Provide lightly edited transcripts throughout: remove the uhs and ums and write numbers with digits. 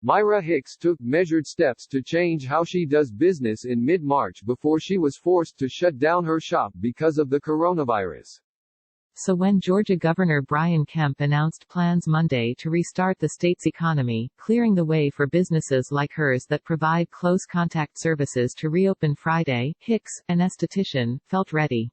Mayra Hicks took measured steps to change how she does business in mid-March before she was forced to shut down her shop because of the coronavirus. So when Georgia Governor Brian Kemp announced plans Monday to restart the state's economy, clearing the way for businesses like hers that provide close contact services to reopen Friday, Hicks, an esthetician, felt ready.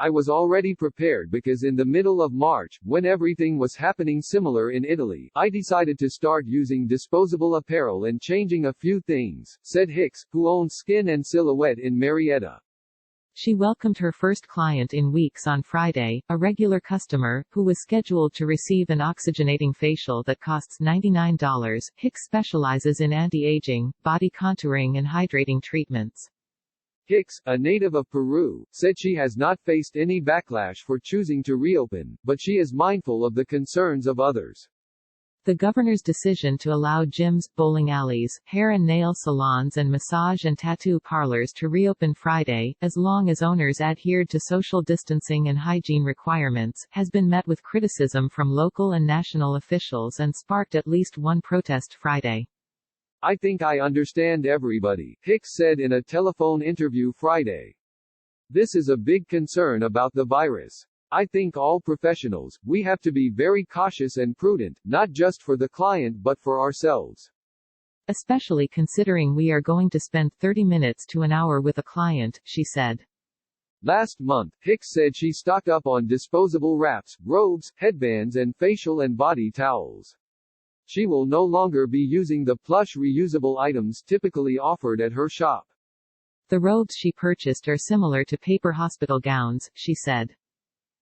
I was already prepared because in the middle of March, when everything was happening similar in Italy, I decided to start using disposable apparel and changing a few things, said Hicks, who owns Skin and Silhouette in Marietta. She welcomed her first client in weeks on Friday, a regular customer, who was scheduled to receive an oxygenating facial that costs $99. Hicks specializes in anti-aging, body contouring and hydrating treatments. Hicks, a native of Peru, said she has not faced any backlash for choosing to reopen, but she is mindful of the concerns of others. The governor's decision to allow gyms, bowling alleys, hair and nail salons and massage and tattoo parlors to reopen Friday, as long as owners adhered to social distancing and hygiene requirements, has been met with criticism from local and national officials and sparked at least one protest Friday. I think I understand everybody, Hicks said in a telephone interview Friday. This is a big concern about the virus. I think all professionals, we have to be very cautious and prudent, not just for the client but for ourselves. Especially considering we are going to spend 30 minutes to an hour with a client, she said. Last month, Hicks said she stocked up on disposable wraps, robes, headbands and facial and body towels. She will no longer be using the plush reusable items typically offered at her shop. The robes she purchased are similar to paper hospital gowns, she said.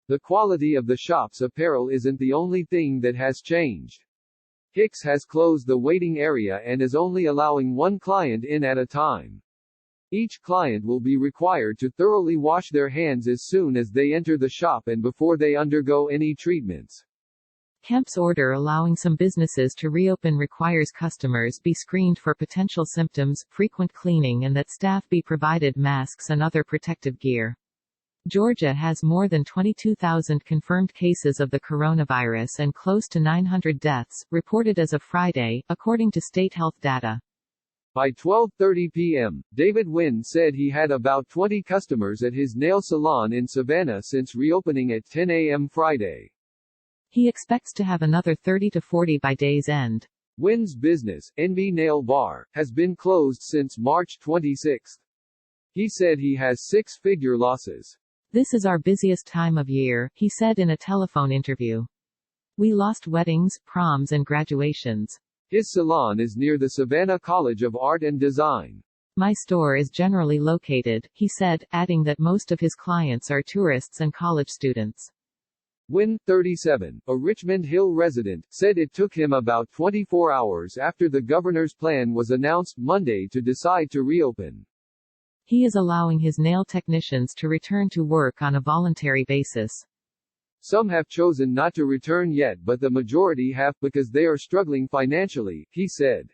The quality of the shop's apparel isn't the only thing that has changed. Hicks has closed the waiting area and is only allowing one client in at a time. Each client will be required to thoroughly wash their hands as soon as they enter the shop and before they undergo any treatments. Kemp's order allowing some businesses to reopen requires customers be screened for potential symptoms, frequent cleaning and that staff be provided masks and other protective gear. Georgia has more than 22,000 confirmed cases of the coronavirus and close to 900 deaths, reported as of Friday, according to state health data. By 12:30 p.m., David Wynn said he had about 20 customers at his nail salon in Savannah since reopening at 10 a.m. Friday. He expects to have another 30 to 40 by day's end. Wynn's business, NB Nail Bar, has been closed since March 26. He said he has six-figure losses. This is our busiest time of year, he said in a telephone interview. We lost weddings, proms and graduations. His salon is near the Savannah College of Art and Design. My store is generally located, he said, adding that most of his clients are tourists and college students. Wynn, 37, a Richmond Hill resident, said it took him about 24 hours after the governor's plan was announced Monday to decide to reopen. He is allowing his nail technicians to return to work on a voluntary basis. Some have chosen not to return yet but the majority have because they are struggling financially, he said.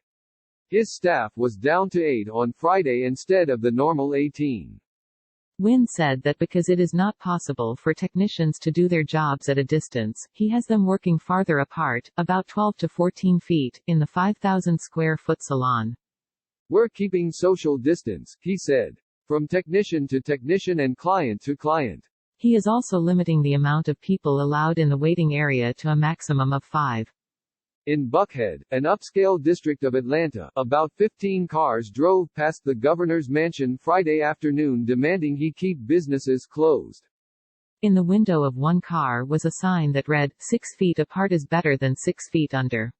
His staff was down to 8 on Friday instead of the normal 18. Wynn said that because it is not possible for technicians to do their jobs at a distance, he has them working farther apart, about 12 to 14 feet, in the 5,000 square foot salon. We're keeping social distance, he said. From technician to technician and client to client. He is also limiting the amount of people allowed in the waiting area to a maximum of 5. In Buckhead, an upscale district of Atlanta, about 15 cars drove past the governor's mansion Friday afternoon demanding he keep businesses closed. In the window of one car was a sign that read, 6 feet apart is better than 6 feet under.